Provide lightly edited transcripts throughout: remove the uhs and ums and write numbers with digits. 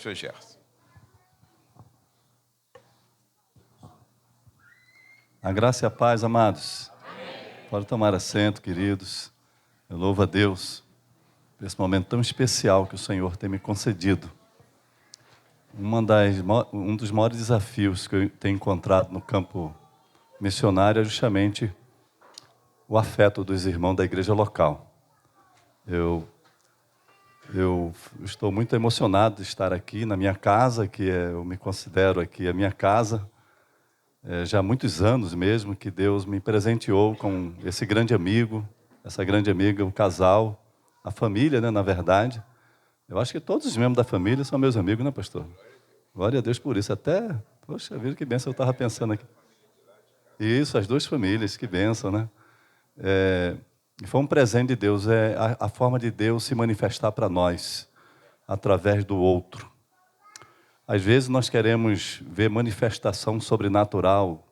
Pastor Gerson. A graça e a paz, amados. Amém. Pode tomar assento, queridos. Eu louvo a Deus por esse momento tão especial que o Senhor tem me concedido. Um dos maiores desafios que eu tenho encontrado no campo missionário é justamente o afeto dos irmãos da igreja local. Eu estou muito emocionado de estar aqui na minha casa, eu me considero aqui a minha casa. Já há muitos anos mesmo que Deus me presenteou com esse grande amigo, essa grande amiga, o casal, a família, né, na verdade. Eu acho que todos os membros da família são meus amigos, né, pastor? Glória a Deus por isso. Poxa vida, que bênção eu estava pensando aqui. Isso, as duas famílias, que bênção, né? Foi um presente de Deus, a forma de Deus se manifestar para nós, através do outro. Às vezes nós queremos ver manifestação sobrenatural,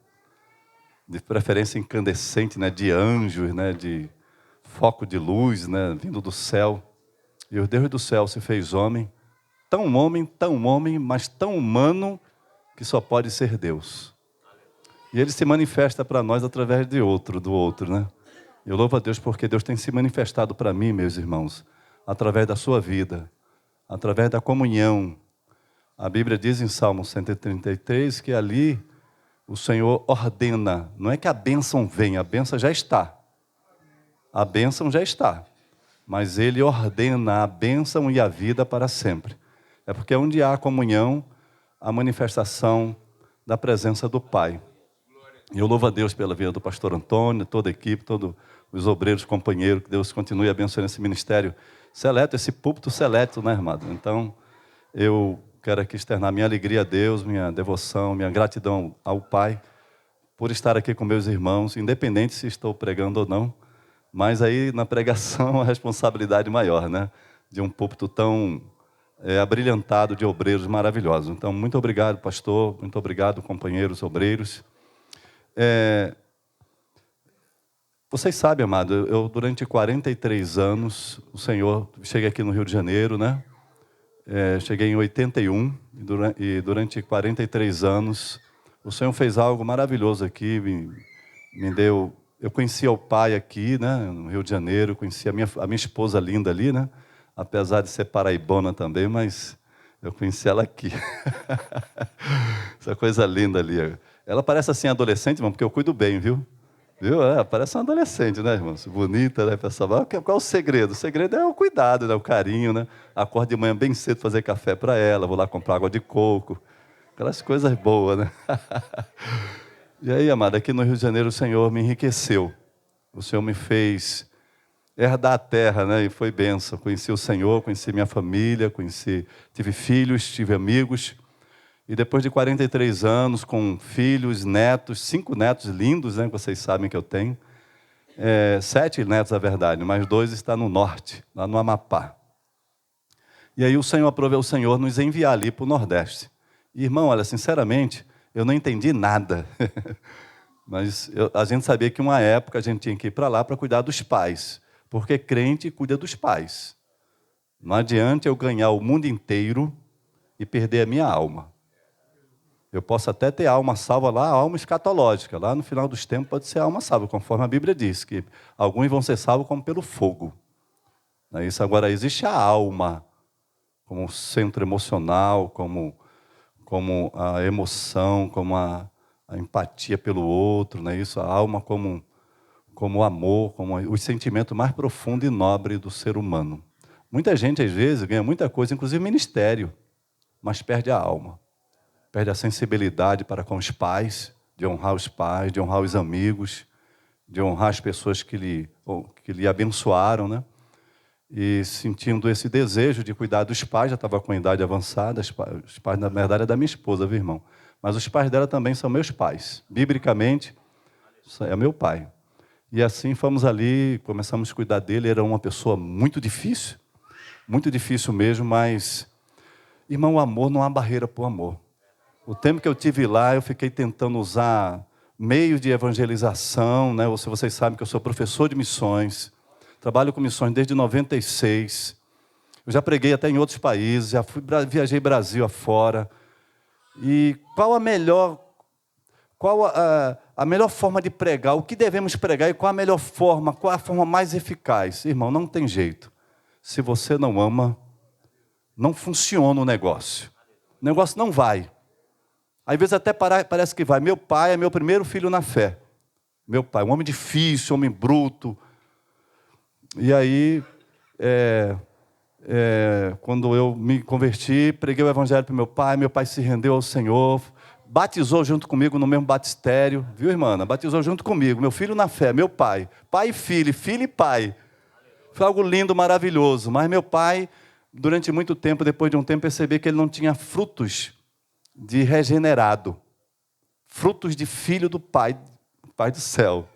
de preferência incandescente, né, de anjos, né, de foco de luz, né, vindo do céu. E o Deus do céu se fez homem, tão homem, mas tão humano, que só pode ser Deus. E Ele se manifesta para nós através do outro, né? Eu louvo a Deus porque Deus tem se manifestado para mim, meus irmãos, através da sua vida, através da comunhão. A Bíblia diz em Salmo 133 que ali o Senhor ordena, não é que a bênção vem, a bênção já está. A bênção já está, mas Ele ordena a bênção e a vida para sempre. É porque onde há comunhão, a manifestação da presença do Pai. E eu louvo a Deus pela vida do pastor Antônio, toda a equipe, todos os obreiros, companheiros, que Deus continue abençoando esse ministério seleto, esse púlpito seleto, né, irmão? Então, eu quero aqui externar minha alegria a Deus, minha devoção, minha gratidão ao Pai, por estar aqui com meus irmãos, independente se estou pregando ou não, mas aí na pregação a responsabilidade maior, né? De um púlpito tão abrilhantado de obreiros maravilhosos. Então, muito obrigado, pastor, muito obrigado, companheiros obreiros. Vocês sabem, amado, eu durante 43 anos, o Senhor, cheguei aqui no Rio de Janeiro, né? Cheguei em 81, e durante 43 anos, o Senhor fez algo maravilhoso aqui, me deu... Eu conheci o pai aqui, né, no Rio de Janeiro, conheci a minha esposa linda ali, né? Apesar de ser paraibana também, mas eu conheci ela aqui. Essa coisa linda ali. Ela parece assim adolescente, irmão, porque eu cuido bem, viu? Parece uma adolescente, né, irmão? Bonita, né, pessoal? Qual é o segredo? O segredo é o cuidado, né, o carinho, né? Acordo de manhã bem cedo fazer café para ela, vou lá comprar água de coco, aquelas coisas boas, né? E aí, amado, aqui no Rio de Janeiro o Senhor me enriqueceu. O Senhor me fez herdar a terra, né? E foi bênção. Conheci o Senhor, conheci minha família, tive filhos, tive amigos. E depois de 43 anos, com filhos, netos, 5 netos lindos, né, que vocês sabem que eu tenho. 7 netos, na verdade, mas 2 estão no norte, lá no Amapá. E aí o Senhor nos enviar ali para o Nordeste. E, irmão, olha, sinceramente, eu não entendi nada. Mas a gente sabia que uma época a gente tinha que ir para lá para cuidar dos pais. Porque crente cuida dos pais. Não adianta eu ganhar o mundo inteiro e perder a minha alma. Eu posso até ter alma salva lá, alma escatológica. Lá no final dos tempos pode ser alma salva, conforme a Bíblia diz, que alguns vão ser salvos como pelo fogo. Não é isso? Agora, existe a alma como centro emocional, como a emoção, como a empatia pelo outro, não é isso? A alma como o amor, como o sentimento mais profundo e nobre do ser humano. Muita gente, às vezes, ganha muita coisa, inclusive ministério, mas perde a alma. Perde a sensibilidade para com os pais, de honrar os pais, de honrar os amigos, de honrar as pessoas que lhe abençoaram, né? E sentindo esse desejo de cuidar dos pais, já estava com idade avançada, os pais, na verdade, é da minha esposa, viu, irmão? Mas os pais dela também são meus pais. Biblicamente, é meu pai. E assim fomos ali, começamos a cuidar dele. Era uma pessoa muito difícil mesmo, mas, irmão, o amor não há barreira para o amor. O tempo que eu tive lá, eu fiquei tentando usar meios de evangelização, né? Vocês sabem que eu sou professor de missões, trabalho com missões desde 96, Eu já preguei até em outros países, viajei Brasil afora. E qual a melhor forma de pregar? O que devemos pregar e qual a melhor forma? Qual a forma mais eficaz? Irmão, não tem jeito. Se você não ama, não funciona o negócio. O negócio não vai. Às vezes até parece que vai. Meu pai é meu primeiro filho na fé. Meu pai, um homem difícil, um homem bruto. E aí, quando eu me converti, preguei o evangelho para meu pai se rendeu ao Senhor, batizou junto comigo no mesmo batistério, viu, irmã? Batizou junto comigo, meu filho na fé, meu pai e filho, filho e pai. Foi algo lindo, maravilhoso, mas meu pai, durante muito tempo, depois de um tempo, percebi que ele não tinha frutos de regenerado, frutos de filho do Pai do céu.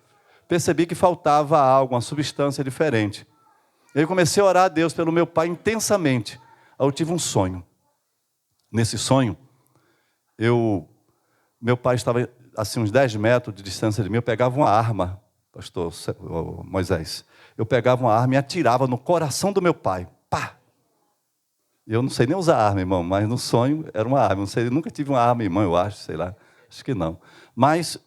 Percebi que faltava algo, uma substância diferente. Eu comecei a orar a Deus pelo meu pai intensamente. Aí eu tive um sonho. Nesse sonho, meu pai estava assim, uns 10 metros de distância de mim, eu pegava uma arma, pastor Moisés, eu pegava uma arma e atirava no coração do meu pai. Pá! Eu não sei nem usar arma, irmão, mas no sonho era uma arma. Não sei, eu nunca tive uma arma, irmão, eu acho, sei lá, acho que não. Mas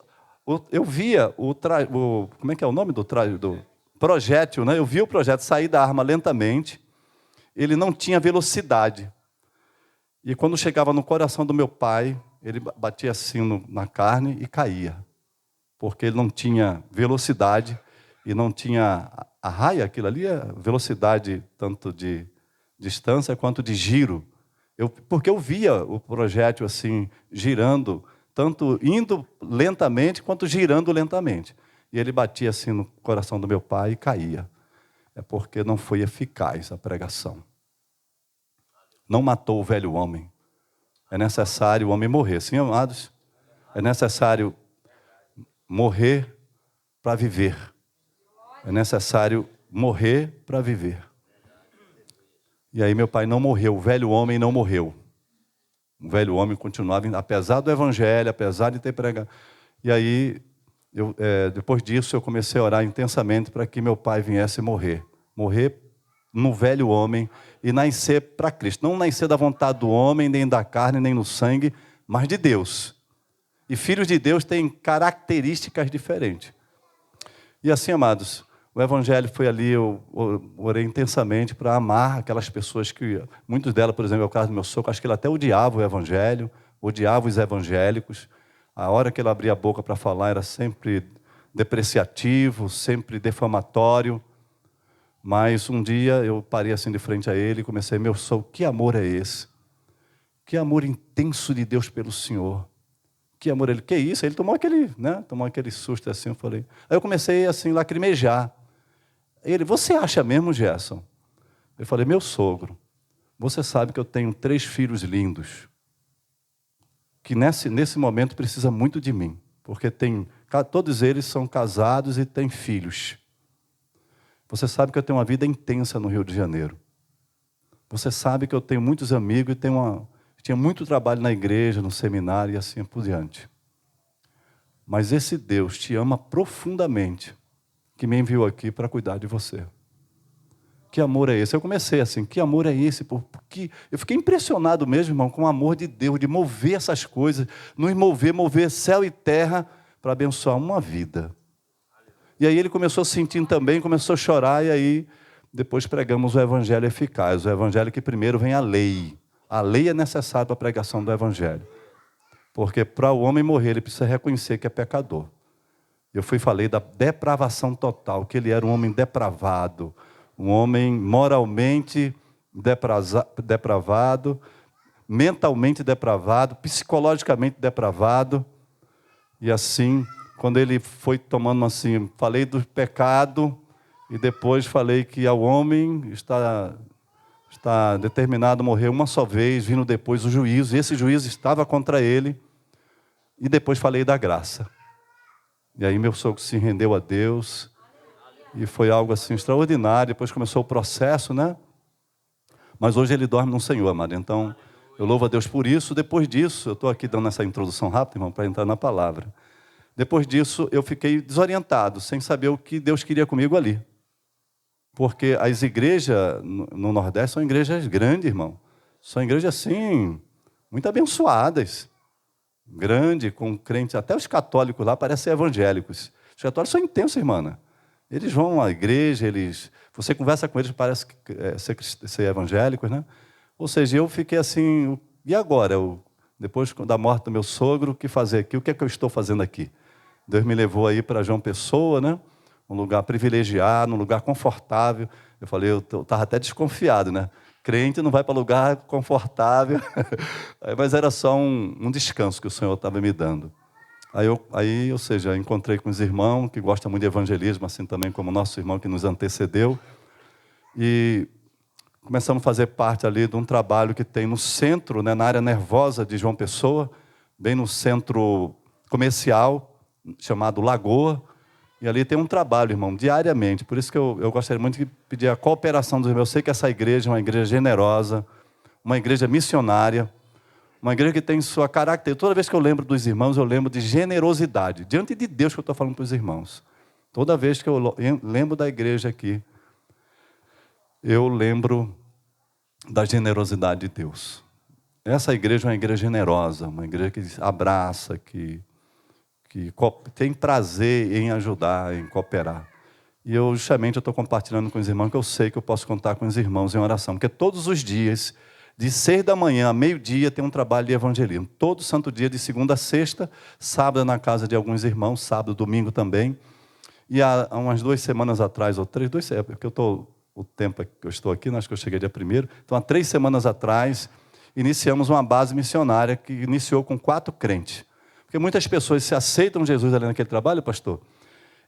eu via como é que é o nome do projétil, né? Eu via o projétil sair da arma lentamente, ele não tinha velocidade. E quando chegava no coração do meu pai, ele batia assim na carne e caía. Porque ele não tinha velocidade e não tinha a raia, aquilo ali é velocidade tanto de distância quanto de giro. Porque eu via o projétil assim, girando, tanto indo lentamente quanto girando lentamente. E ele batia assim no coração do meu pai e caía. É porque não foi eficaz a pregação. Não matou o velho homem. É necessário o homem morrer. Sim, amados? É necessário morrer para viver. É necessário morrer para viver. E aí meu pai não morreu, o velho homem não morreu. O velho homem continuava, apesar do evangelho, apesar de ter pregado. E aí, depois disso, eu comecei a orar intensamente para que meu pai viesse morrer. Morrer no velho homem e nascer para Cristo. Não nascer da vontade do homem, nem da carne, nem no sangue, mas de Deus. E filhos de Deus têm características diferentes. E assim, amados, o evangelho foi ali, eu orei intensamente para amar aquelas pessoas que, muitas delas, por exemplo, é o caso do meu sogro, acho que ele até odiava o evangelho, odiava os evangélicos. A hora que ele abria a boca para falar era sempre depreciativo, sempre defamatório. Mas um dia eu parei assim de frente a ele e comecei, meu sogro, que amor é esse? Que amor intenso de Deus pelo Senhor. Que amor, ele, que isso? Ele tomou aquele susto assim, eu falei. Aí eu comecei assim, lacrimejar. Ele, você acha mesmo, Gerson? Eu falei, meu sogro, você sabe que eu tenho 3 filhos lindos, que nesse momento precisa muito de mim, porque todos eles são casados e têm filhos. Você sabe que eu tenho uma vida intensa no Rio de Janeiro. Você sabe que eu tenho muitos amigos e tinha muito trabalho na igreja, no seminário e assim por diante. Mas esse Deus te ama profundamente, que me enviou aqui para cuidar de você. Que amor é esse? Eu comecei assim, que amor é esse? Porque eu fiquei impressionado mesmo, irmão, com o amor de Deus, de mover essas coisas, nos mover céu e terra para abençoar uma vida. E aí ele começou a sentir também, começou a chorar, e aí depois pregamos o evangelho eficaz, o evangelho que primeiro vem a lei. A lei é necessária para a pregação do evangelho. Porque para o homem morrer, ele precisa reconhecer que é pecador. Eu falei da depravação total, que ele era um homem depravado, um homem moralmente depravado, mentalmente depravado, psicologicamente depravado. E assim, quando ele foi tomando assim, falei do pecado, e depois falei que ao homem está determinado a morrer uma só vez, vindo depois o juízo, e esse juízo estava contra ele, e depois falei da graça. E aí meu sogro se rendeu a Deus, e foi algo assim extraordinário. Depois começou o processo, né? Mas hoje ele dorme no Senhor, amado. Então, eu louvo a Deus por isso. Depois disso, eu estou aqui dando essa introdução rápida, irmão, para entrar na palavra. Depois disso, eu fiquei desorientado, sem saber o que Deus queria comigo ali. Porque as igrejas no Nordeste são igrejas grandes, irmão. São igrejas, assim, muito abençoadas. Grande, com crentes, até os católicos lá parecem evangélicos. Os católicos são intensos, irmã. Eles vão à igreja, você conversa com eles, parece ser evangélicos, né? Ou seja, eu fiquei assim, e agora? Depois da morte do meu sogro, o que fazer aqui? O que é que eu estou fazendo aqui? Deus me levou aí para João Pessoa, né? Um lugar privilegiado, um lugar confortável. Eu falei, eu estava até desconfiado, né? Crente não vai para lugar confortável. Mas era só um descanso que o Senhor estava me dando. Ou seja, encontrei com os irmãos que gostam muito de evangelismo, assim também como o nosso irmão que nos antecedeu. E começamos a fazer parte ali de um trabalho que tem no centro, né, na área nervosa de João Pessoa, bem no centro comercial, chamado Lagoa. E ali tem um trabalho, irmão, diariamente. Por isso que eu gostaria muito de pedir a cooperação dos irmãos. Eu sei que essa igreja é uma igreja generosa, uma igreja missionária, uma igreja que tem sua característica. Toda vez que eu lembro dos irmãos, eu lembro de generosidade. Diante de Deus que eu estou falando para os irmãos. Toda vez que eu lembro da igreja aqui, eu lembro da generosidade de Deus. Essa igreja é uma igreja generosa, uma igreja que abraça, que tem prazer em ajudar, em cooperar. E justamente, eu estou compartilhando com os irmãos que eu sei que eu posso contar com os irmãos em oração. Porque todos os dias, de 6 da manhã a meio-dia, tem um trabalho de evangelismo. Todo santo dia, de segunda a sexta, sábado na casa de alguns irmãos, sábado, domingo também. E há umas 2 semanas atrás, ou 3, porque o tempo que eu estou aqui, acho que eu cheguei dia 1º. Então, há 3 semanas atrás, iniciamos uma base missionária que iniciou com 4 crentes. Porque muitas pessoas se aceitam Jesus ali naquele trabalho, pastor,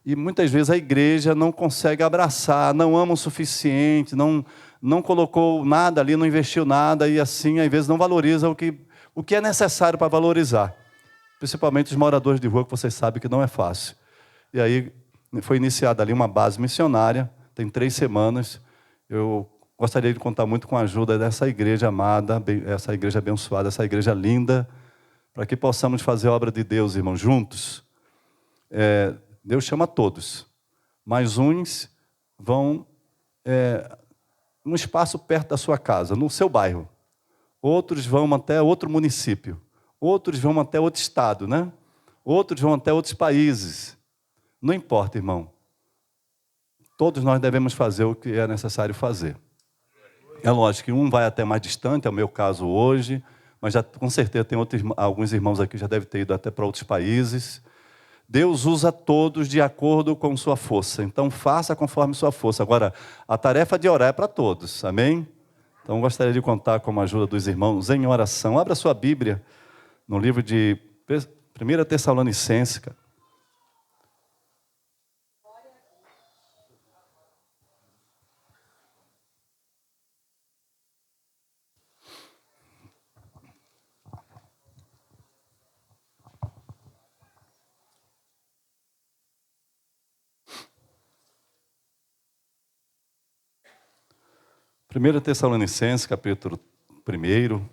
e muitas vezes a igreja não consegue abraçar, não ama o suficiente, não colocou nada ali, não investiu nada, e assim, às vezes, não valoriza o que é necessário para valorizar. Principalmente os moradores de rua, que vocês sabem que não é fácil. E aí foi iniciada ali uma base missionária, tem 3 semanas. Eu gostaria de contar muito com a ajuda dessa igreja amada, essa igreja abençoada, essa igreja linda, para que possamos fazer a obra de Deus, irmãos, juntos. Deus chama todos, mas uns vão num espaço perto da sua casa, no seu bairro. Outros vão até outro município. Outros vão até outro estado, né? Outros vão até outros países. Não importa, irmão. Todos nós devemos fazer o que é necessário fazer. É lógico que um vai até mais distante, é o meu caso hoje, mas já, com certeza tem alguns irmãos aqui que já devem ter ido até para outros países. Deus usa todos de acordo com sua força. Então, faça conforme sua força. Agora, a tarefa de orar é para todos. Amém? Então, gostaria de contar com a ajuda dos irmãos em oração. Abra sua Bíblia no livro de 1 Tessalonicenses, cara. 1 Tessalonicenses, capítulo 1.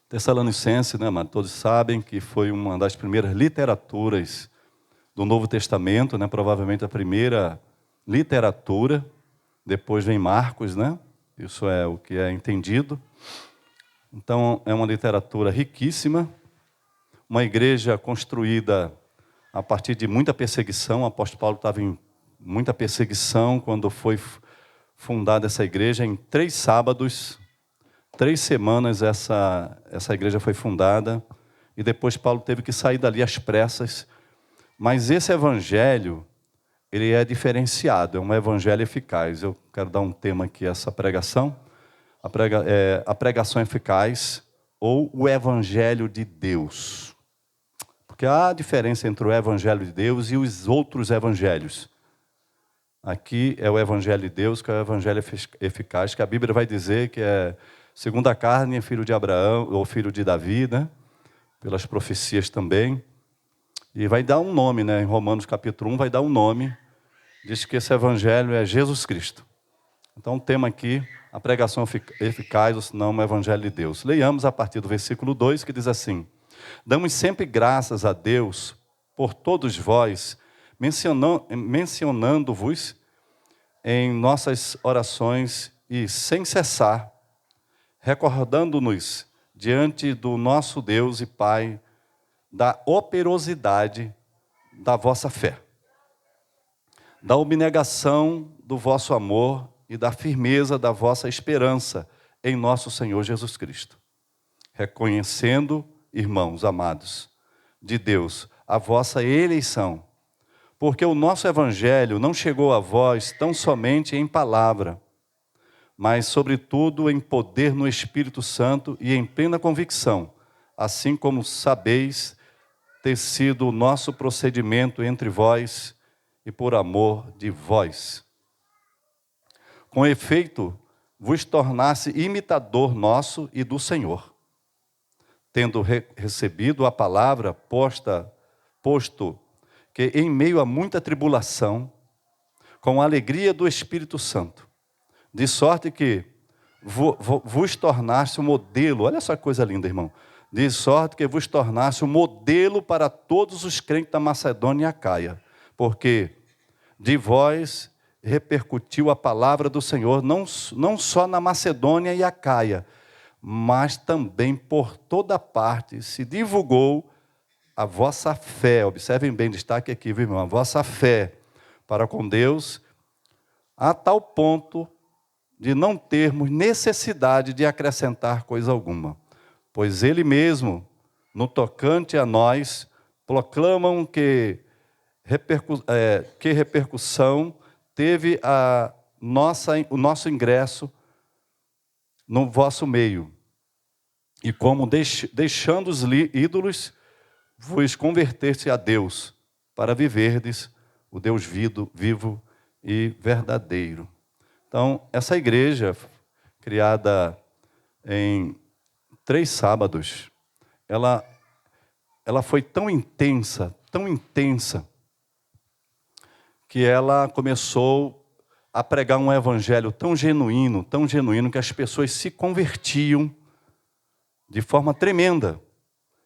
Tessalonicenses, né, mano? Todos sabem que foi uma das primeiras literaturas do Novo Testamento, né? Provavelmente a primeira literatura. Depois vem Marcos, né? Isso é o que é entendido. Então, é uma literatura riquíssima. Uma igreja construída a partir de muita perseguição. O apóstolo Paulo estava em muita perseguição quando foi fundada essa igreja. Em 3 sábados, 3 semanas, essa igreja foi fundada. E depois Paulo teve que sair dali às pressas. Mas esse evangelho, ele é diferenciado, é um evangelho eficaz. Eu quero dar um tema aqui a essa pregação. A pregação eficaz ou o evangelho de Deus. Porque há diferença entre o evangelho de Deus e os outros evangelhos. Aqui é o evangelho de Deus, que é o evangelho eficaz, que a Bíblia vai dizer que é segundo a carne, filho de Abraão, ou filho de Davi, né? Pelas profecias também. E vai dar um nome, né? Em Romanos capítulo 1 vai dar um nome. Diz que esse evangelho é Jesus Cristo. Então o tema aqui, a pregação eficaz, ou senão o evangelho de Deus. Leiamos a partir do versículo 2, que diz assim: damos sempre graças a Deus por todos vós, mencionando-vos em nossas orações e sem cessar, recordando-nos diante do nosso Deus e Pai da operosidade da vossa fé, da abnegação do vosso amor e da firmeza da vossa esperança em nosso Senhor Jesus Cristo. Reconhecendo, irmãos amados, de Deus, a vossa eleição, porque o nosso evangelho não chegou a vós tão somente em palavra, mas sobretudo em poder no Espírito Santo e em plena convicção, assim como sabeis ter sido o nosso procedimento entre vós e por amor de vós. Com efeito, vos tornasse imitador nosso e do Senhor, tendo recebido a palavra posto que em meio a muita tribulação, com a alegria do Espírito Santo, de sorte que vos tornasse um modelo, olha só que coisa linda, irmão, de sorte que vos tornasse um modelo para todos os crentes da Macedônia e Acaia, porque de vós repercutiu a palavra do Senhor, não só na Macedônia e Acaia, mas também por toda parte se divulgou a vossa fé. Observem bem, destaque aqui, viu, irmão? A vossa fé para com Deus, a tal ponto de não termos necessidade de acrescentar coisa alguma. Pois Ele mesmo, no tocante a nós, proclamam que repercussão teve o nosso ingresso no vosso meio. E como deixando os ídolos, vos converter-se a Deus, para viverdes o Deus vivo e verdadeiro. Então, essa igreja, criada em 3 sábados, ela foi tão intensa, que ela começou a pregar um evangelho tão genuíno, que as pessoas se convertiam de forma tremenda.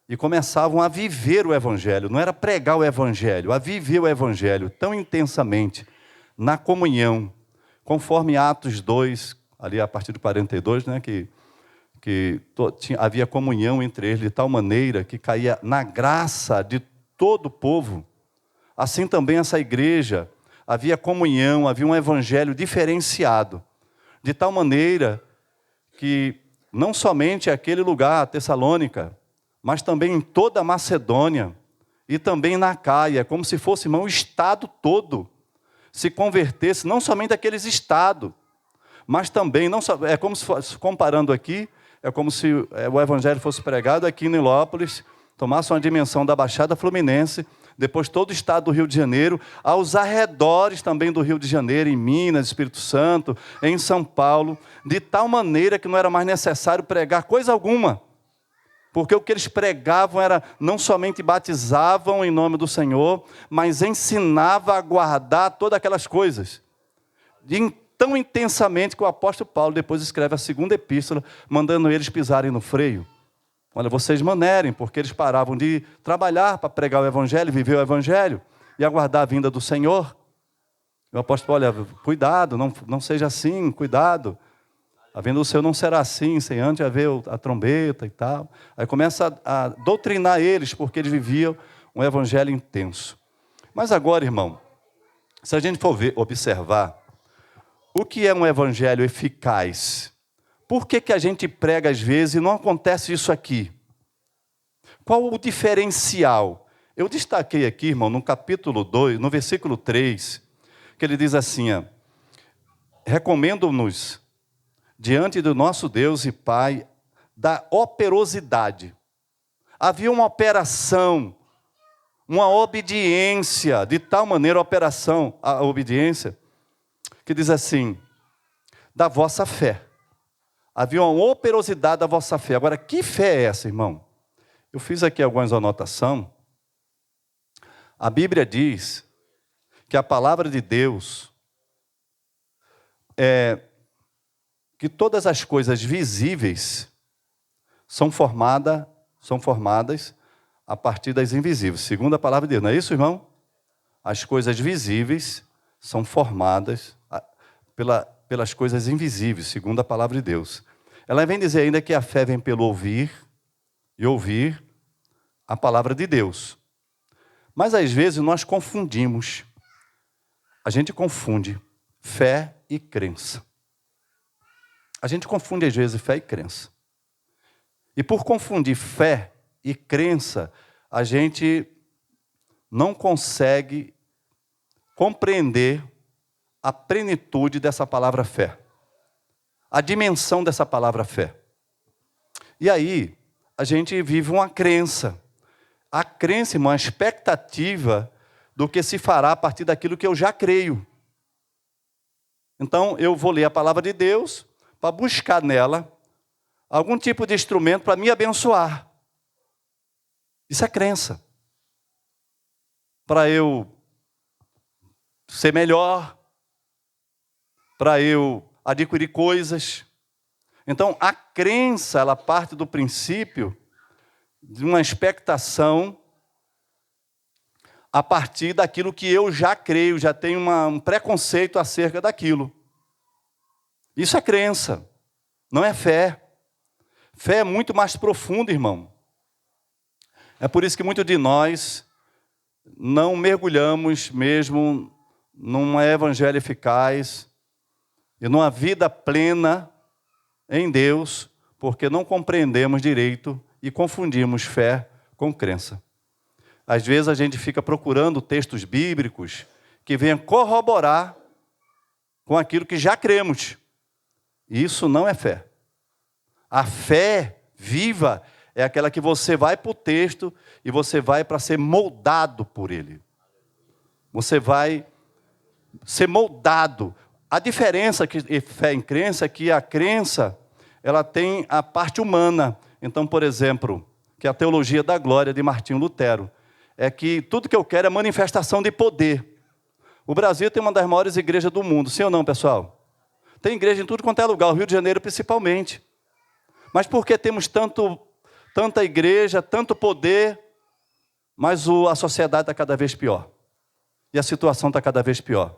E começavam a viver o evangelho, não era pregar o evangelho, a viver o evangelho tão intensamente, na comunhão, conforme Atos 2, ali a partir de 42, né, que havia comunhão entre eles de tal maneira que caía na graça de todo o povo. Assim também essa igreja, havia comunhão, havia um evangelho diferenciado, de tal maneira que não somente aquele lugar, Tessalônica, mas também em toda a Macedônia e também na Acaia, como se fosse, irmão, o estado todo se convertesse, não somente aqueles estados, mas também, é como se fosse, comparando aqui, é como se o evangelho fosse pregado aqui em Nilópolis, tomasse uma dimensão da Baixada Fluminense, depois todo o estado do Rio de Janeiro, aos arredores também do Rio de Janeiro, em Minas, Espírito Santo, em São Paulo, de tal maneira que não era mais necessário pregar coisa alguma, porque o que eles pregavam era, não somente batizavam em nome do Senhor, mas ensinava a guardar todas aquelas coisas. Tão intensamente que o apóstolo Paulo depois escreve a 2ª epístola, mandando eles pisarem no freio. Olha, vocês manerem, porque eles paravam de trabalhar para pregar o evangelho, viver o evangelho e aguardar a vinda do Senhor. O apóstolo Paulo, olha, cuidado, não seja assim, cuidado. A vinda do Senhor não será assim, sem antes haver a trombeta e tal. Aí começa a doutrinar eles, porque eles viviam um evangelho intenso. Mas agora, irmão, se a gente for observar, o que é um evangelho eficaz? Por que a gente prega às vezes e não acontece isso aqui? Qual o diferencial? Eu destaquei aqui, irmão, no capítulo 2, no versículo 3, que ele diz assim, recomendo-nos diante do nosso Deus e Pai, da operosidade. Havia uma operação, uma obediência, de tal maneira a obediência, que diz assim, da vossa fé. Havia uma operosidade da vossa fé. Agora, que fé é essa, irmão? Eu fiz aqui algumas anotações. A Bíblia diz que a palavra de Deus que todas as coisas visíveis são formadas a partir das invisíveis, segundo a palavra de Deus. Não é isso, irmão? As coisas visíveis são formadas pelas coisas invisíveis, segundo a palavra de Deus. Ela vem dizer ainda que a fé vem pelo ouvir e ouvir a palavra de Deus. Mas às vezes nós confundimos. A gente confunde fé e crença. A gente confunde às vezes fé e crença. E por confundir fé e crença, a gente não consegue compreender a plenitude dessa palavra fé. A dimensão dessa palavra fé. E aí, a gente vive uma crença. A crença, irmão, é uma expectativa do que se fará a partir daquilo que eu já creio. Então, eu vou ler a palavra de Deus para buscar nela algum tipo de instrumento para me abençoar. Isso é crença. Para eu ser melhor, para eu adquirir coisas. Então, a crença, ela parte do princípio de uma expectação a partir daquilo que eu já creio, já tenho um preconceito acerca daquilo. Isso é crença, não é fé. Fé é muito mais profunda, irmão. É por isso que muitos de nós não mergulhamos mesmo num evangelho eficaz e numa vida plena em Deus, porque não compreendemos direito e confundimos fé com crença. Às vezes a gente fica procurando textos bíblicos que venham corroborar com aquilo que já cremos. E isso não é fé. A fé viva é aquela que você vai para o texto e você vai para ser moldado por ele. Você vai ser moldado. A diferença de fé em crença é que a crença, ela tem a parte humana. Então, por exemplo, que a teologia da glória de Martinho Lutero, é que tudo que eu quero é manifestação de poder. O Brasil tem uma das maiores igrejas do mundo, sim ou não, pessoal? Tem igreja em tudo quanto é lugar, o Rio de Janeiro principalmente. Mas por que temos tanta igreja, tanto poder, mas a sociedade está cada vez pior? E a situação está cada vez pior.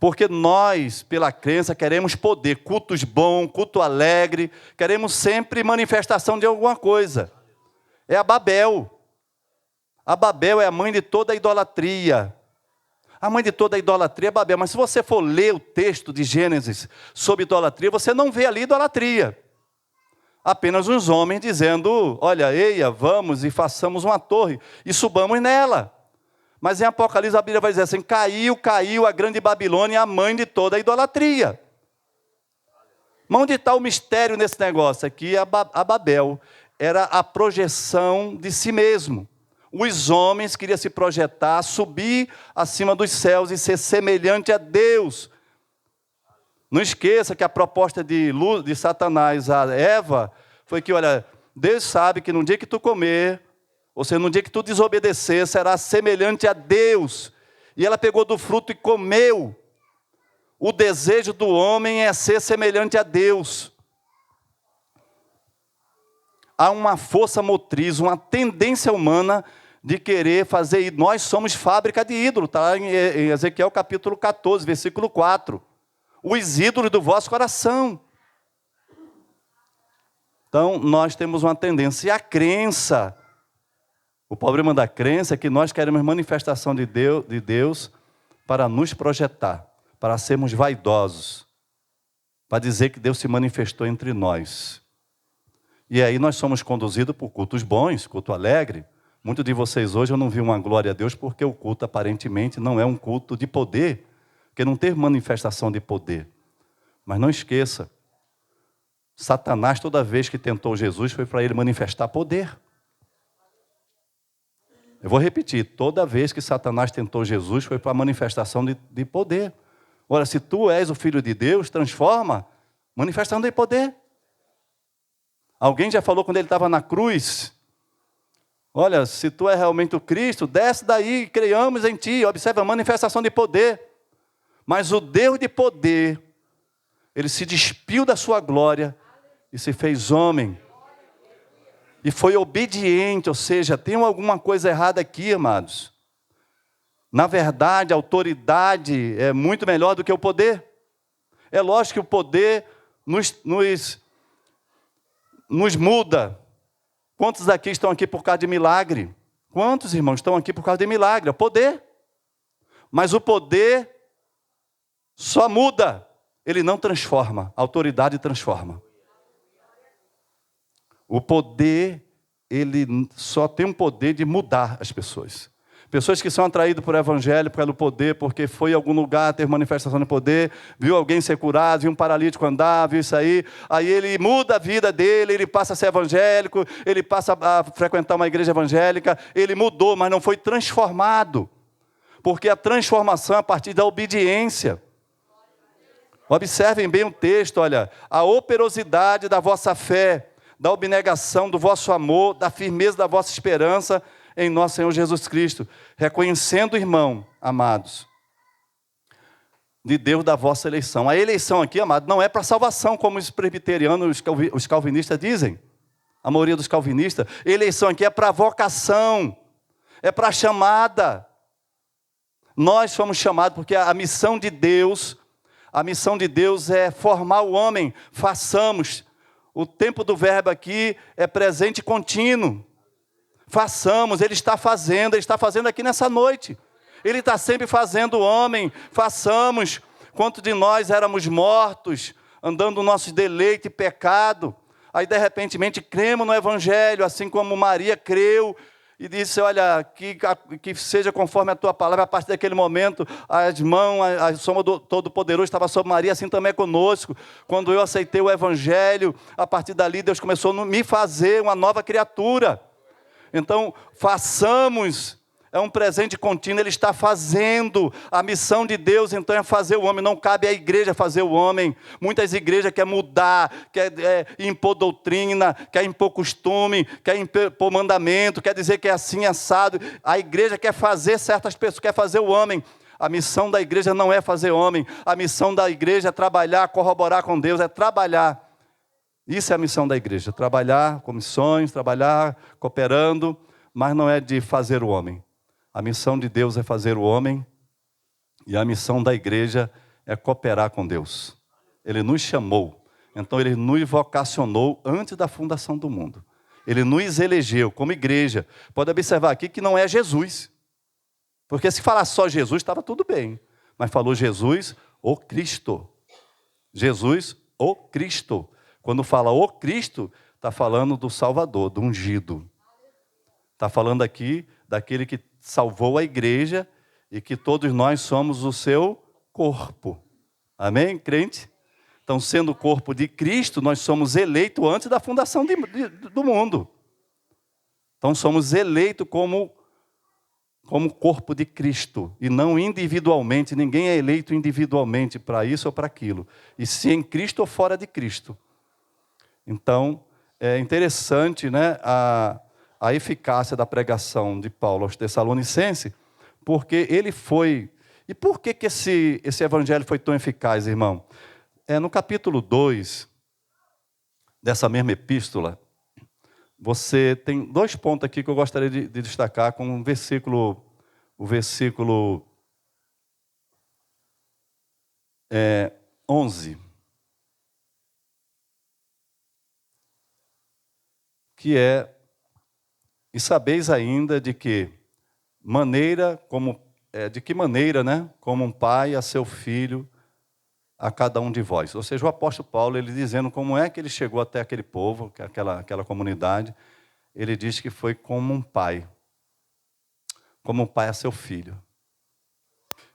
Porque nós, pela crença, queremos poder, cultos bons, culto alegre, queremos sempre manifestação de alguma coisa. É a Babel. A Babel é a mãe de toda a idolatria. A mãe de toda a idolatria é Babel. Mas se você for ler o texto de Gênesis sobre idolatria, você não vê ali idolatria. Apenas uns homens dizendo, olha, eia, vamos e façamos uma torre e subamos nela. Mas em Apocalipse a Bíblia vai dizer assim, caiu a grande Babilônia, a mãe de toda a idolatria. Mas onde está o mistério nesse negócio aqui? A Babel era a projeção de si mesmo. Os homens queriam se projetar, subir acima dos céus e ser semelhante a Deus. Não esqueça que a proposta de Satanás a Eva foi que, olha, Deus sabe que no dia que tu comer, ou seja, no dia que tu desobedecer, será semelhante a Deus. E ela pegou do fruto e comeu. O desejo do homem é ser semelhante a Deus. Há uma força motriz, uma tendência humana de querer fazer ídolo. Nós somos fábrica de ídolo, está em Ezequiel capítulo 14, versículo 4. Os ídolos do vosso coração. Então, nós temos uma tendência. E a crença, o problema da crença é que nós queremos manifestação de Deus para nos projetar, para sermos vaidosos, para dizer que Deus se manifestou entre nós. E aí nós somos conduzidos por cultos bons, culto alegre. Muitos de vocês hoje eu não vi uma glória a Deus porque o culto aparentemente não é um culto de poder, porque não teve manifestação de poder. Mas não esqueça, Satanás toda vez que tentou Jesus foi para ele manifestar poder. Eu vou repetir, toda vez que Satanás tentou Jesus foi para a manifestação de poder. Ora, se tu és o Filho de Deus, transforma, manifestação de poder. Alguém já falou quando ele estava na cruz, olha, se tu é realmente o Cristo, desce daí, creiamos em ti. Observa a manifestação de poder. Mas o Deus de poder, ele se despiu da sua glória e se fez homem. E foi obediente, ou seja, tem alguma coisa errada aqui, amados. Na verdade, a autoridade é muito melhor do que o poder. É lógico que o poder nos muda. Quantos aqui estão aqui por causa de milagre? Quantos irmãos estão aqui por causa de milagre? É o poder. Mas o poder só muda, ele não transforma. A autoridade transforma. O poder, ele só tem o poder de mudar as pessoas. Pessoas que são atraídas por evangelho, pelo poder, porque foi em algum lugar, teve manifestação de poder, viu alguém ser curado, viu um paralítico andar, viu isso aí ele muda a vida dele, ele passa a ser evangélico, ele passa a frequentar uma igreja evangélica, ele mudou, mas não foi transformado. Porque a transformação é a partir da obediência. Observem bem o texto, olha, a operosidade da vossa fé, da abnegação do vosso amor, da firmeza da vossa esperança em nosso Senhor Jesus Cristo, reconhecendo, irmão, amados, de Deus da vossa eleição. A eleição aqui, amado, não é para salvação, como os presbiterianos, os calvinistas dizem, a maioria dos calvinistas. Eleição aqui é para vocação, é para chamada. Nós fomos chamados porque a missão de Deus é formar o homem. Façamos. O tempo do verbo aqui é presente contínuo. Façamos, Ele está fazendo aqui nessa noite. Ele está sempre fazendo o homem. Façamos. Quanto de nós éramos mortos, andando no nosso deleite e pecado. Aí, de repente, cremos no Evangelho, assim como Maria creu, e disse, olha, que seja conforme a tua palavra. A partir daquele momento, as mãos, a soma do Todo-Poderoso estava sobre Maria, assim também é conosco. Quando eu aceitei o Evangelho, a partir dali, Deus começou a me fazer uma nova criatura. Então, façamos, é um presente contínuo, Ele está fazendo. A missão de Deus, então, é fazer o homem. Não cabe à igreja fazer o homem. Muitas igrejas querem mudar, querem impor doutrina, querem impor costume, querem impor mandamento, quer dizer que é assim, assado. A igreja quer fazer certas pessoas, quer fazer o homem. A missão da igreja não é fazer homem. A missão da igreja é trabalhar, corroborar com Deus, é trabalhar. Isso é a missão da igreja, trabalhar com missões, trabalhar cooperando, mas não é de fazer o homem. A missão de Deus é fazer o homem, e a missão da igreja é cooperar com Deus. Ele nos chamou, então Ele nos vocacionou antes da fundação do mundo. Ele nos elegeu como igreja. Pode observar aqui que não é Jesus, porque se falar só Jesus, estava tudo bem, mas falou Jesus, o Cristo. Jesus, o Cristo. Quando fala o Cristo, está falando do Salvador, do ungido. Está falando aqui daquele que salvou a igreja e que todos nós somos o seu corpo. Amém, crente? Então, sendo o corpo de Cristo, nós somos eleitos antes da fundação do mundo. Então, somos eleitos como corpo de Cristo, e não individualmente. Ninguém é eleito individualmente para isso ou para aquilo. E se em Cristo ou fora de Cristo. Então, é interessante, né, a eficácia da pregação de Paulo aos Tessalonicenses, porque ele foi... E por que esse evangelho foi tão eficaz, irmão? No capítulo 2 dessa mesma epístola, você tem 2 pontos aqui que eu gostaria de destacar com o versículo 11. Que é, e sabeis ainda de que maneira, né, como um pai a seu filho, a cada um de vós. Ou seja, o apóstolo Paulo, ele dizendo como é que ele chegou até aquele povo, aquela comunidade, ele diz que foi como um pai a seu filho.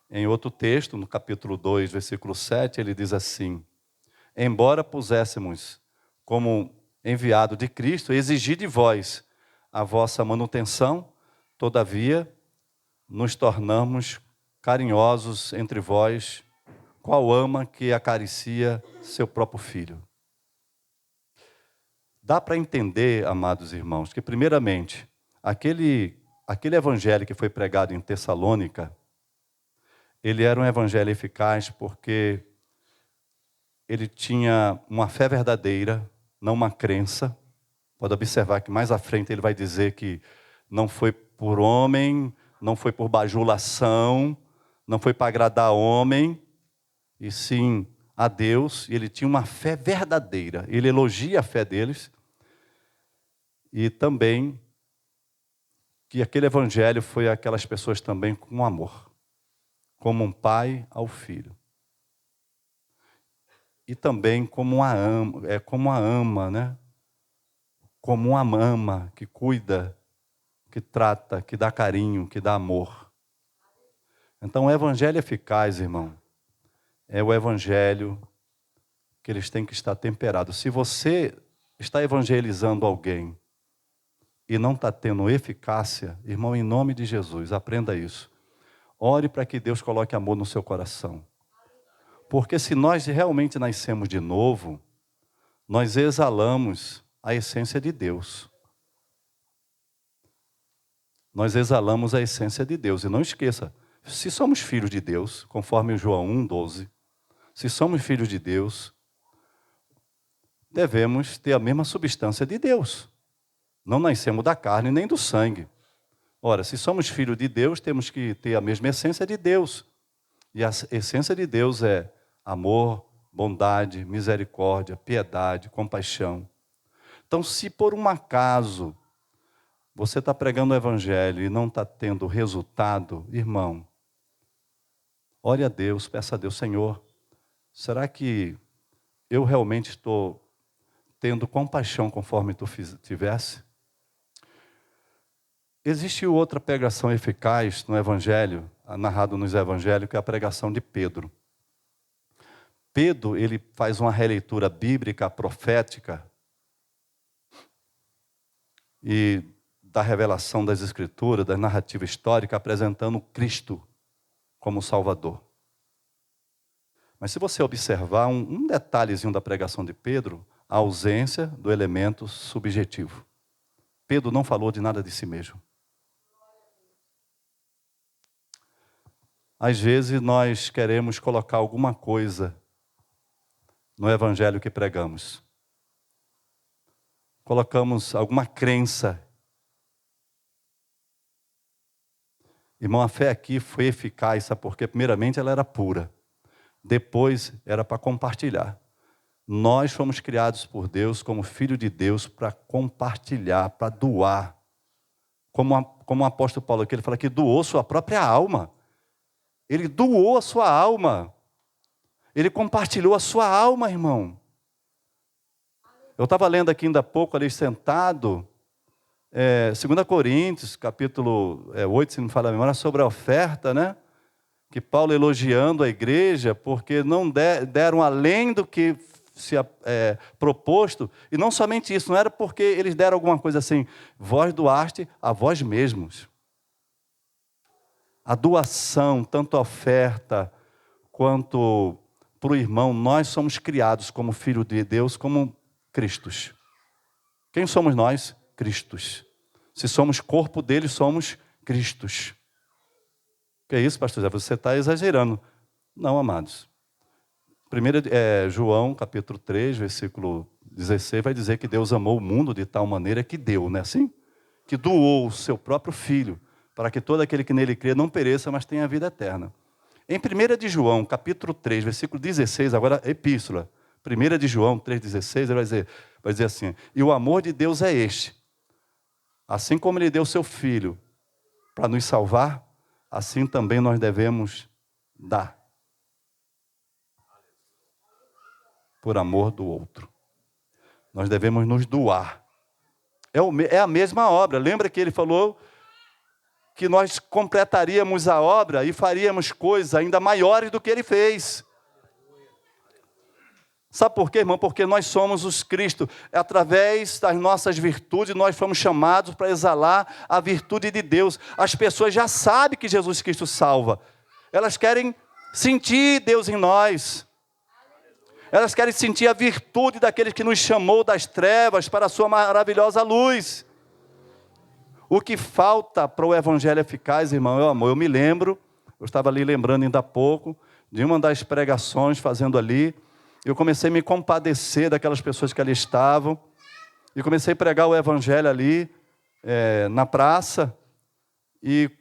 Em outro texto, no capítulo 2, versículo 7, ele diz assim, embora puséssemos como enviado de Cristo, exigir de vós a vossa manutenção, todavia, nos tornamos carinhosos entre vós, qual ama que acaricia seu próprio filho. Dá para entender, amados irmãos, que primeiramente, aquele evangelho que foi pregado em Tessalônica, ele era um evangelho eficaz porque ele tinha uma fé verdadeira, não uma crença. Pode observar que mais à frente ele vai dizer que não foi por homem, não foi por bajulação, não foi para agradar homem, e sim a Deus. E ele tinha uma fé verdadeira. Ele elogia a fé deles. E também que aquele evangelho foi aquelas pessoas também com amor, como um pai ao filho. E também como uma ama, né? Como uma mama que cuida, que trata, que dá carinho, que dá amor. Então o evangelho eficaz, irmão, é o evangelho que eles têm que estar temperados. Se você está evangelizando alguém e não está tendo eficácia, irmão, em nome de Jesus, aprenda isso. Ore para que Deus coloque amor no seu coração. Porque se nós realmente nascemos de novo, nós exalamos a essência de Deus. Nós exalamos a essência de Deus. E não esqueça, se somos filhos de Deus, conforme João 1,12, se somos filhos de Deus, devemos ter a mesma substância de Deus. Não nascemos da carne nem do sangue. Ora, se somos filhos de Deus, temos que ter a mesma essência de Deus. E a essência de Deus é amor, bondade, misericórdia, piedade, compaixão. Então, se por um acaso você está pregando o evangelho e não está tendo resultado, irmão, ore a Deus, peça a Deus, Senhor, será que eu realmente estou tendo compaixão conforme tu tivesse? Existe outra pregação eficaz no evangelho, narrado nos evangelhos, que é a pregação de Pedro. Pedro, ele faz uma releitura bíblica, profética, e da revelação das Escrituras, da narrativa histórica, apresentando Cristo como Salvador. Mas se você observar um detalhezinho da pregação de Pedro, a ausência do elemento subjetivo. Pedro não falou de nada de si mesmo. Às vezes nós queremos colocar alguma coisa no evangelho que pregamos. Colocamos alguma crença. Irmão, a fé aqui foi eficaz, sabe por quê? Primeiramente ela era pura. Depois era para compartilhar. Nós fomos criados por Deus como filho de Deus para compartilhar, para doar. Como o apóstolo Paulo aqui, ele fala que doou sua própria alma. Ele doou a sua alma. Ele compartilhou a sua alma, irmão. Eu estava lendo aqui ainda há pouco, ali sentado, 2 Coríntios, capítulo 8, se não me falha a memória, sobre a oferta, né? Que Paulo elogiando a igreja, porque não deram além do que se proposto. E não somente isso, não era porque eles deram alguma coisa assim, vós doaste a vós mesmos. A doação, tanto a oferta quanto para o irmão, nós somos criados como filhos de Deus, como Cristos. Quem somos nós? Cristos. Se somos corpo dele, somos Cristos. Que é isso, pastor Zé? Você está exagerando. Não, amados. Primeiro, João, capítulo 3, versículo 16, vai dizer que Deus amou o mundo de tal maneira que deu, não é assim? Que doou o seu próprio Filho, para que todo aquele que nele crê não pereça, mas tenha vida eterna. Em 1 de João, capítulo 3, versículo 16, agora epístola, 1 de João 3,16, ele vai dizer assim, e o amor de Deus é este, assim como ele deu seu Filho para nos salvar, assim também nós devemos dar. Por amor do outro. Nós devemos nos doar. É a mesma obra. Lembra que ele falou que nós completaríamos a obra e faríamos coisas ainda maiores do que ele fez. Sabe por quê, irmão? Porque nós somos os Cristo. Através das nossas virtudes, nós fomos chamados para exalar a virtude de Deus. As pessoas já sabem que Jesus Cristo salva. Elas querem sentir Deus em nós. Elas querem sentir a virtude daquele que nos chamou das trevas para a sua maravilhosa luz. O que falta para o evangelho eficaz, irmão, é o amor. Eu me lembro, eu estava ali lembrando ainda há pouco, de uma das pregações fazendo ali, eu comecei a me compadecer daquelas pessoas que ali estavam, e comecei a pregar o evangelho ali, na praça, e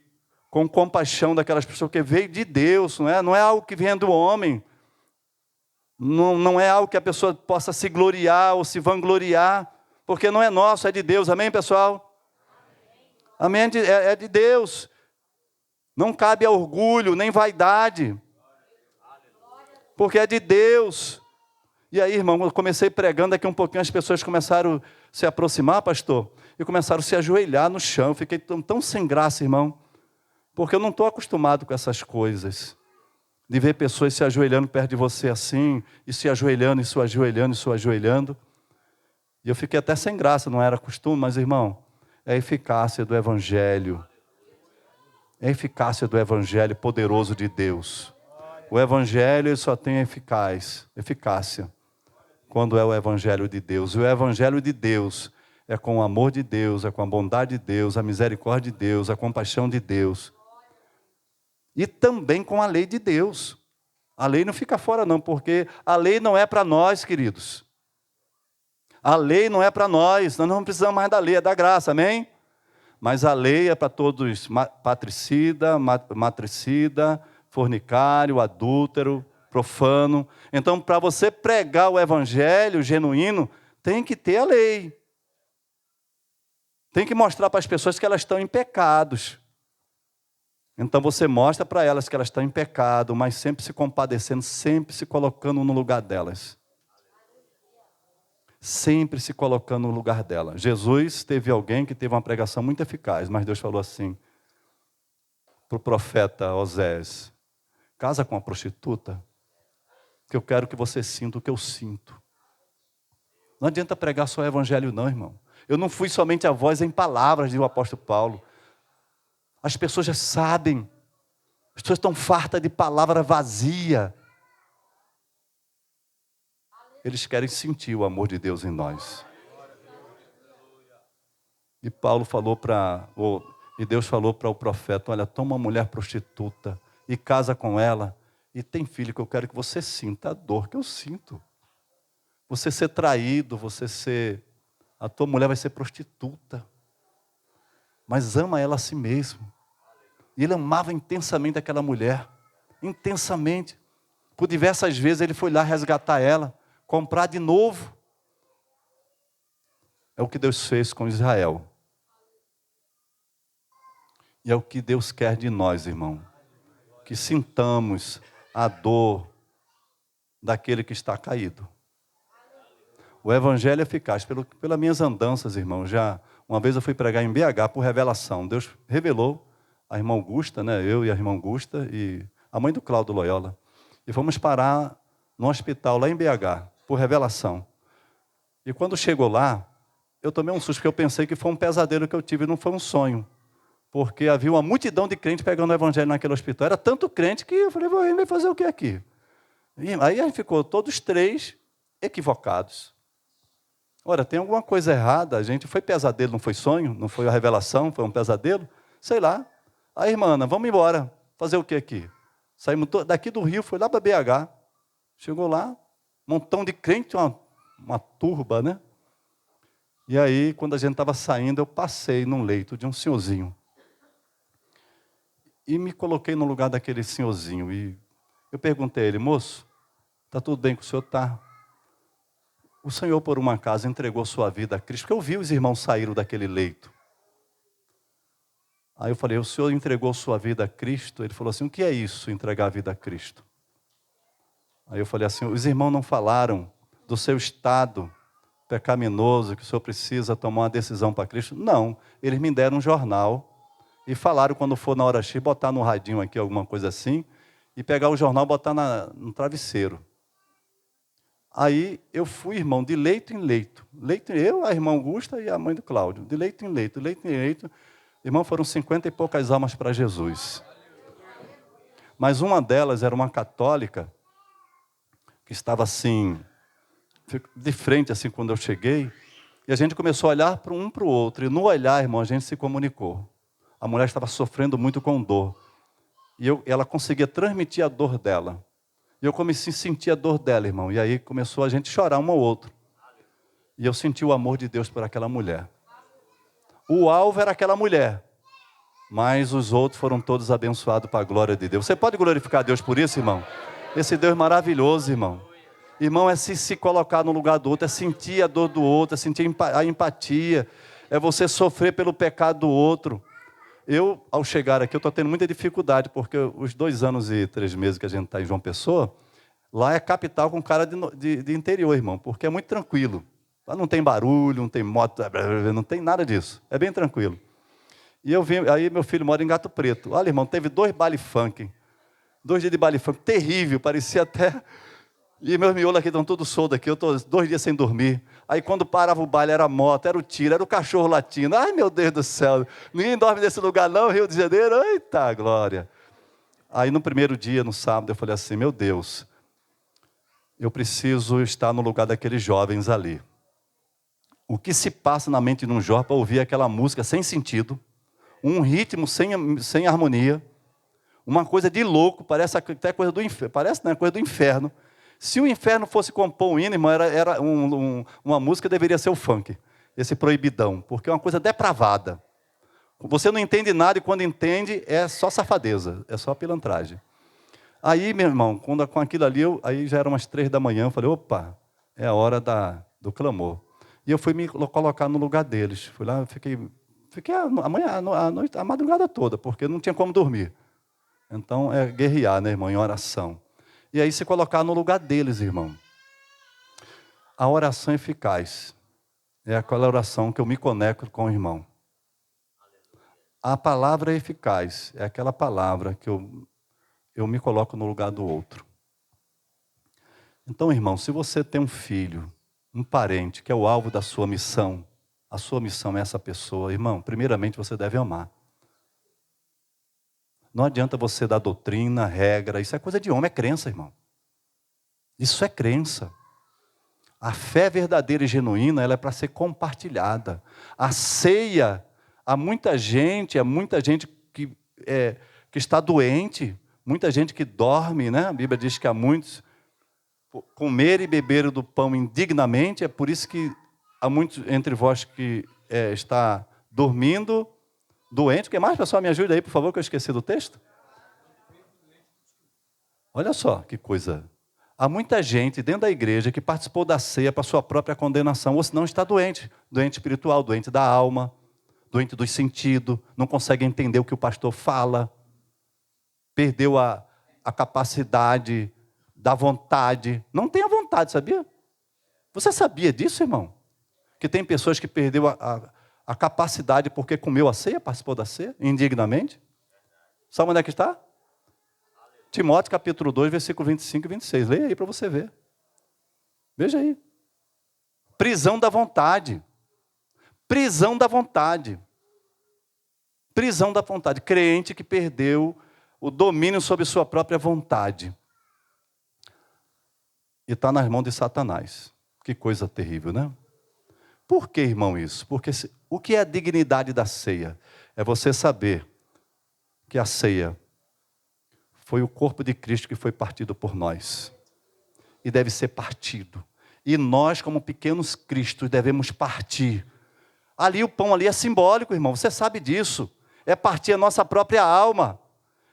com compaixão daquelas pessoas, que veio de Deus, não é algo que vem do homem, não é algo que a pessoa possa se gloriar ou se vangloriar, porque não é nosso, é de Deus, amém, pessoal? Amém, é de Deus, não cabe a orgulho, nem vaidade, porque é de Deus. E aí, irmão, eu comecei pregando, daqui um pouquinho as pessoas começaram a se aproximar, pastor, e começaram a se ajoelhar no chão. Eu fiquei tão sem graça, irmão, porque eu não estou acostumado com essas coisas, de ver pessoas se ajoelhando perto de você assim, e se ajoelhando, e se ajoelhando, e se ajoelhando. E eu fiquei até sem graça, não era costume, mas, irmão, é a eficácia do Evangelho. É a eficácia do Evangelho poderoso de Deus. O Evangelho ele só tem eficácia quando é o Evangelho de Deus. E o Evangelho de Deus é com o amor de Deus, é com a bondade de Deus, a misericórdia de Deus, a compaixão de Deus. E também com a lei de Deus. A lei não fica fora não, porque a lei não é para nós, queridos. A lei não é para nós não precisamos mais da lei, é da graça, amém? Mas a lei é para todos, patricida, matricida, fornicário, adúltero, profano. Então, para você pregar o evangelho genuíno, tem que ter a lei. Tem que mostrar para as pessoas que elas estão em pecados. Então, você mostra para elas que elas estão em pecado, mas sempre se compadecendo, sempre se colocando no lugar delas. Sempre se colocando no lugar dela. Jesus teve alguém que teve uma pregação muito eficaz, mas Deus falou assim para o profeta Osés: casa com a prostituta, que eu quero que você sinta o que eu sinto. Não adianta pregar só o evangelho não, irmão. Eu não fui somente a voz em palavras, diz o apóstolo Paulo. As pessoas já sabem. As pessoas estão fartas de palavra vazia. Eles querem sentir o amor de Deus em nós. E Paulo falou e Deus falou para o profeta: olha, toma uma mulher prostituta e casa com ela e tem filho, que eu quero que você sinta a dor que eu sinto. Você ser traído, a tua mulher vai ser prostituta, mas ama ela a si mesmo. E ele amava intensamente aquela mulher, intensamente. Por diversas vezes ele foi lá resgatar ela, comprar de novo. É o que Deus fez com Israel. E é o que Deus quer de nós, irmão. Que sintamos a dor daquele que está caído. O evangelho é eficaz. Pelas minhas andanças, irmão, uma vez eu fui pregar em BH por revelação. Deus revelou a irmã Augusta, eu e a irmã Augusta e a mãe do Cláudio Loyola. E fomos parar no hospital lá em BH, por revelação. E quando chegou lá, eu tomei um susto, porque eu pensei que foi um pesadelo que eu tive, não foi um sonho. Porque havia uma multidão de crentes pegando o evangelho naquele hospital. Era tanto crente que eu falei: vai fazer o que aqui? E aí a gente ficou todos três equivocados. Ora, tem alguma coisa errada, foi pesadelo, não foi sonho? Não foi a revelação, foi um pesadelo? Sei lá. Aí, irmã Ana, vamos embora. Fazer o que aqui? Saímos daqui do Rio, foi lá para BH. Chegou lá, um montão de crente, uma turba, E aí, quando a gente estava saindo, eu passei num leito de um senhorzinho. E me coloquei no lugar daquele senhorzinho. E eu perguntei a ele: moço, está tudo bem com o senhor? Tá. O senhor, por uma acaso, entregou sua vida a Cristo? Porque eu vi os irmãos saíram daquele leito. Aí eu falei: o senhor entregou sua vida a Cristo? Ele falou assim: o que é isso, entregar a vida a Cristo? Aí eu falei assim: os irmãos não falaram do seu estado pecaminoso, que o senhor precisa tomar uma decisão para Cristo? Não, eles me deram um jornal e falaram, quando for na hora X, botar no radinho aqui, alguma coisa assim, e pegar o jornal e botar no travesseiro. Aí eu fui, irmão, de leito em leito. Eu, a irmã Augusta e a mãe do Cláudio. De leito em leito, leito em leito. Irmão, foram 50 e poucas almas para Jesus. Mas uma delas era uma católica, que estava assim, de frente, assim, quando eu cheguei, e a gente começou a olhar para um para o outro, e no olhar, irmão, a gente se comunicou. A mulher estava sofrendo muito com dor, e ela conseguia transmitir a dor dela. E eu comecei a sentir a dor dela, irmão, e aí começou a gente chorar um ao outro. E eu senti o amor de Deus por aquela mulher. O alvo era aquela mulher, mas os outros foram todos abençoados para a glória de Deus. Você pode glorificar a Deus por isso, irmão? Esse Deus maravilhoso, irmão. Irmão, é se colocar no lugar do outro, é sentir a dor do outro, é sentir a empatia, é você sofrer pelo pecado do outro. Eu, ao chegar aqui, eu estou tendo muita dificuldade, porque os 2 anos e 3 meses que a gente está em João Pessoa, lá é capital com cara de interior, irmão, porque é muito tranquilo. Lá não tem barulho, não tem moto, não tem nada disso. É bem tranquilo. E eu vim, aí meu filho mora em Gato Preto. Olha, irmão, teve 2 baile funk. 2 dias de baile funk, terrível, parecia até... E meus miolos aqui estão todos soltos aqui, eu estou 2 dias sem dormir. Aí quando parava o baile, era moto, era o tiro, era o cachorro latindo. Ai, meu Deus do céu, ninguém dorme nesse lugar não, Rio de Janeiro, eita glória. Aí no primeiro dia, no sábado, eu falei assim, meu Deus, eu preciso estar no lugar daqueles jovens ali. O que se passa na mente de um jovem para ouvir aquela música sem sentido, um ritmo sem harmonia, uma coisa de louco, parece até coisa do inferno, parece, né, coisa do inferno. Se o inferno fosse compor um hino, irmão, uma música deveria ser o funk, esse proibidão, porque é uma coisa depravada. Você não entende nada e quando entende é só safadeza, é só pilantragem. Aí, meu irmão, com aquilo ali, aí já eram umas 3 da manhã, eu falei, opa, é a hora do clamor. E eu fui me colocar no lugar deles. Fui lá, fiquei a madrugada toda, porque não tinha como dormir. Então, é guerrear, né, irmão, em oração. E aí se colocar no lugar deles, irmão. A oração eficaz é aquela oração que eu me conecto com o irmão. A palavra eficaz é aquela palavra que eu me coloco no lugar do outro. Então, irmão, se você tem um filho, um parente, que é o alvo da sua missão, a sua missão é essa pessoa, irmão, primeiramente você deve amar. Não adianta você dar doutrina, regra, isso é coisa de homem, é crença, irmão. Isso é crença. A fé verdadeira e genuína, ela é para ser compartilhada. A ceia, há muita gente que está doente, muita gente que dorme, né? A Bíblia diz que há muitos comer e beber do pão indignamente, é por isso que há muitos entre vós que está dormindo, doente. O que mais, pessoal? Me ajuda aí, por favor, que eu esqueci do texto. Olha só que coisa. Há muita gente dentro da igreja que participou da ceia para sua própria condenação, ou senão está doente. Doente espiritual, doente da alma, doente dos sentidos, não consegue entender o que o pastor fala, perdeu a capacidade da vontade. Não tem a vontade, sabia? Você sabia disso, irmão? Que tem pessoas que perdeu a capacidade porque comeu a ceia, participou da ceia, indignamente. Sabe onde é que está? Timóteo capítulo 2, versículo 25 e 26. Leia aí para você ver. Veja aí. Prisão da vontade. Prisão da vontade. Prisão da vontade. Crente que perdeu o domínio sobre sua própria vontade. E está nas mãos de Satanás. Que coisa terrível, né? Por que, irmão, isso? Porque o que é a dignidade da ceia? É você saber que a ceia foi o corpo de Cristo que foi partido por nós. E deve ser partido. E nós, como pequenos cristos, devemos partir. Ali, o pão ali é simbólico, irmão. Você sabe disso. É partir a nossa própria alma.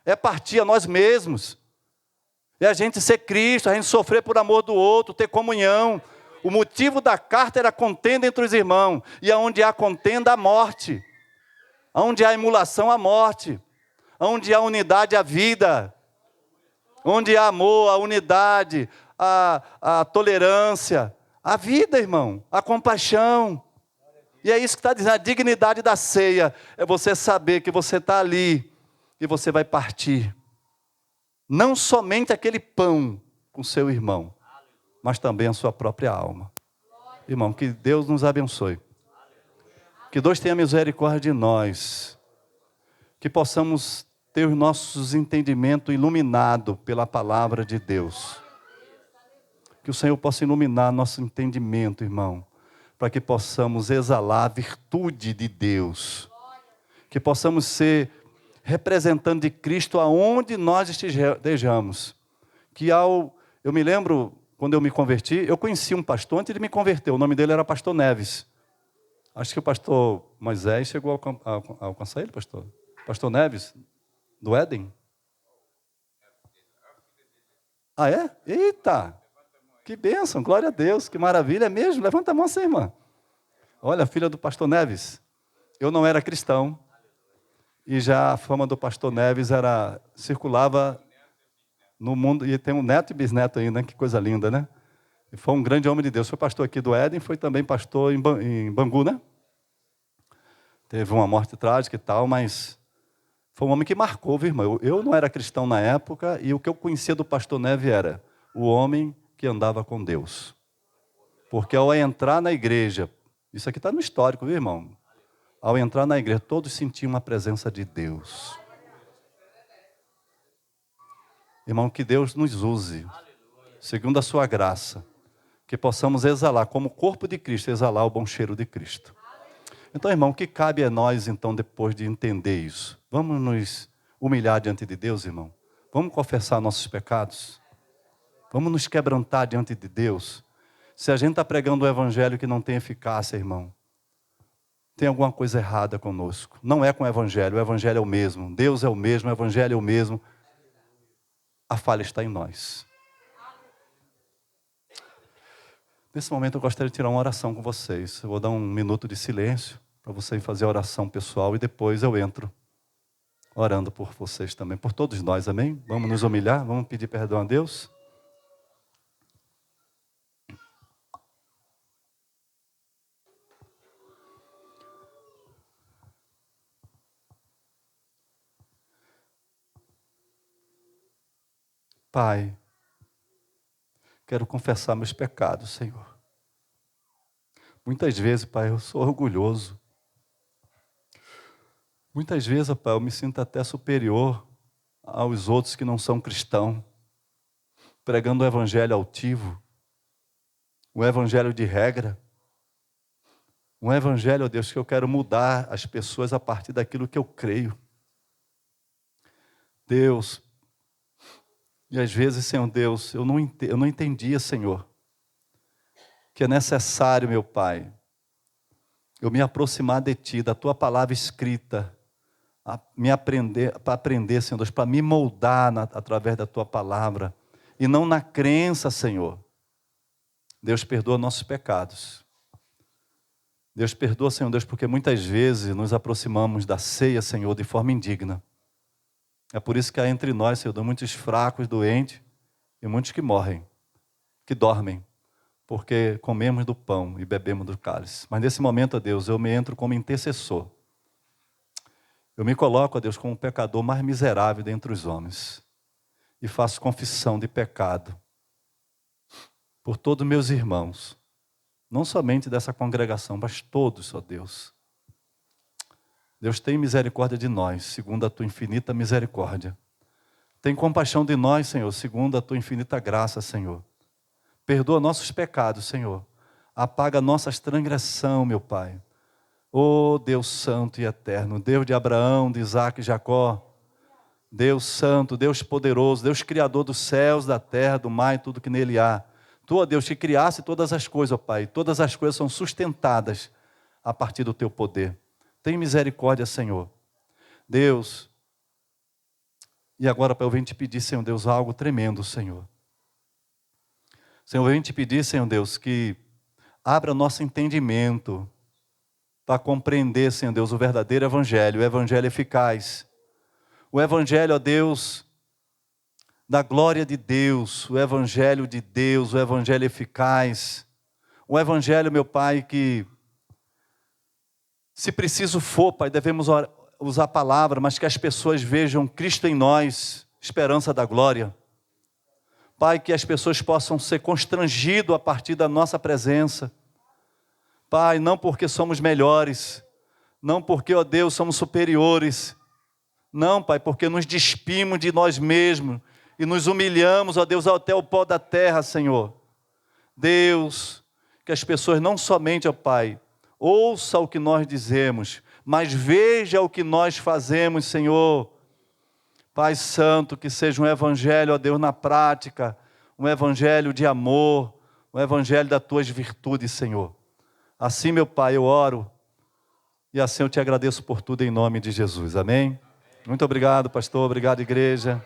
É partir a nós mesmos. É a gente ser Cristo, a gente sofrer por amor do outro, ter comunhão. O motivo da carta era contenda entre os irmãos. E aonde há contenda, há morte. Aonde há emulação, há morte. Onde há unidade, há vida. Onde há amor, a unidade, a tolerância, a vida, irmão, a compaixão. E é isso que está dizendo, a dignidade da ceia é você saber que você está ali e você vai partir. Não somente aquele pão com seu irmão, mas também a sua própria alma. Irmão, que Deus nos abençoe. Que Deus tenha misericórdia de nós. Que possamos ter os nossos entendimentos iluminados pela palavra de Deus. Que o Senhor possa iluminar nosso entendimento, irmão, para que possamos exalar a virtude de Deus. Que possamos ser representante de Cristo aonde nós estejamos. Eu me lembro, quando eu me converti, eu conheci um pastor antes de me converter, o nome dele era pastor Neves. Acho que o pastor Moisés chegou a alcançar ele, pastor? Pastor Neves, do Éden? Ah, é? Eita! Que bênção, glória a Deus, que maravilha, é mesmo? Levanta a mão assim, irmã. Olha, filha do pastor Neves. Eu não era cristão, e já a fama do pastor Neves circulava no mundo, e tem um neto e bisneto ainda, que coisa linda, né? E foi um grande homem de Deus, foi pastor aqui do Éden, foi também pastor em Bangu, né? Teve uma morte trágica e tal, mas foi um homem que marcou, viu, irmão? Eu não era cristão na época, e o que eu conhecia do pastor Neves era o homem que andava com Deus. Porque ao entrar na igreja, isso aqui está no histórico, viu, irmão? Ao entrar na igreja, todos sentiam a presença de Deus. Irmão, que Deus nos use, segundo a sua graça, que possamos exalar, como corpo de Cristo, exalar o bom cheiro de Cristo. Então, irmão, o que cabe a nós, então, depois de entender isso? Vamos nos humilhar diante de Deus, irmão? Vamos confessar nossos pecados? Vamos nos quebrantar diante de Deus? Se a gente está pregando um evangelho que não tem eficácia, irmão, tem alguma coisa errada conosco. Não é com o evangelho é o mesmo. Deus é o mesmo, o evangelho é o mesmo. A falha está em nós. Nesse momento eu gostaria de tirar uma oração com vocês. Eu vou dar um minuto de silêncio para vocês fazerem a oração pessoal e depois eu entro orando por vocês também, por todos nós, amém? Vamos nos humilhar, vamos pedir perdão a Deus. Pai, quero confessar meus pecados, Senhor. Muitas vezes, Pai, eu sou orgulhoso. Muitas vezes, Pai, eu me sinto até superior aos outros que não são cristãos, pregando o evangelho altivo, um evangelho de regra, um evangelho, ó Deus, que eu quero mudar as pessoas a partir daquilo que eu creio. Deus, e às vezes, Senhor Deus, eu não entendia, Senhor, que é necessário, meu Pai, eu me aproximar de Ti, da Tua palavra escrita, para aprender, Senhor Deus, para me moldar através da Tua palavra, e não na crença, Senhor. Deus perdoa nossos pecados. Deus perdoa, Senhor Deus, porque muitas vezes nos aproximamos da ceia, Senhor, de forma indigna. É por isso que há entre nós, Senhor Deus, muitos fracos, doentes, e muitos que morrem, que dormem, porque comemos do pão e bebemos do cálice. Mas nesse momento, ó Deus, eu me entro como intercessor. Eu me coloco, ó Deus, como o pecador mais miserável dentre os homens. E faço confissão de pecado por todos meus irmãos. Não somente dessa congregação, mas todos, ó Deus. Deus, tem misericórdia de nós, segundo a Tua infinita misericórdia. Tem compaixão de nós, Senhor, segundo a Tua infinita graça, Senhor. Perdoa nossos pecados, Senhor. Apaga nossas transgressões, meu Pai. Ó Deus santo e eterno, Deus de Abraão, de Isaac e Jacó. Deus santo, Deus poderoso, Deus criador dos céus, da terra, do mar e tudo que nele há. Tu, ó Deus, que criaste todas as coisas, ó Pai. Todas as coisas são sustentadas a partir do Teu poder. Tem misericórdia, Senhor. Deus, e agora, Pai, eu venho te pedir, Senhor Deus, algo tremendo, Senhor. Senhor, eu venho te pedir, Senhor Deus, que abra nosso entendimento para compreender, Senhor Deus, o verdadeiro evangelho, o evangelho eficaz. O evangelho, ó Deus, da glória de Deus, o evangelho de Deus, o evangelho eficaz. O evangelho, meu Pai, que, se preciso for, Pai, devemos usar a palavra, mas que as pessoas vejam Cristo em nós, esperança da glória. Pai, que as pessoas possam ser constrangidas a partir da nossa presença. Pai, não porque somos melhores, não porque, ó Deus, somos superiores. Não, Pai, porque nos despimos de nós mesmos e nos humilhamos, ó Deus, até o pó da terra, Senhor. Deus, que as pessoas não somente, ó Pai, ouçam o que nós dizemos, mas veja o que nós fazemos, Senhor. Pai Santo, que seja um evangelho, ó Deus, na prática, um evangelho de amor, um evangelho das Tuas virtudes, Senhor. Assim, meu Pai, eu oro, e assim eu te agradeço por tudo em nome de Jesus, amém? Muito obrigado, pastor. Obrigado, igreja.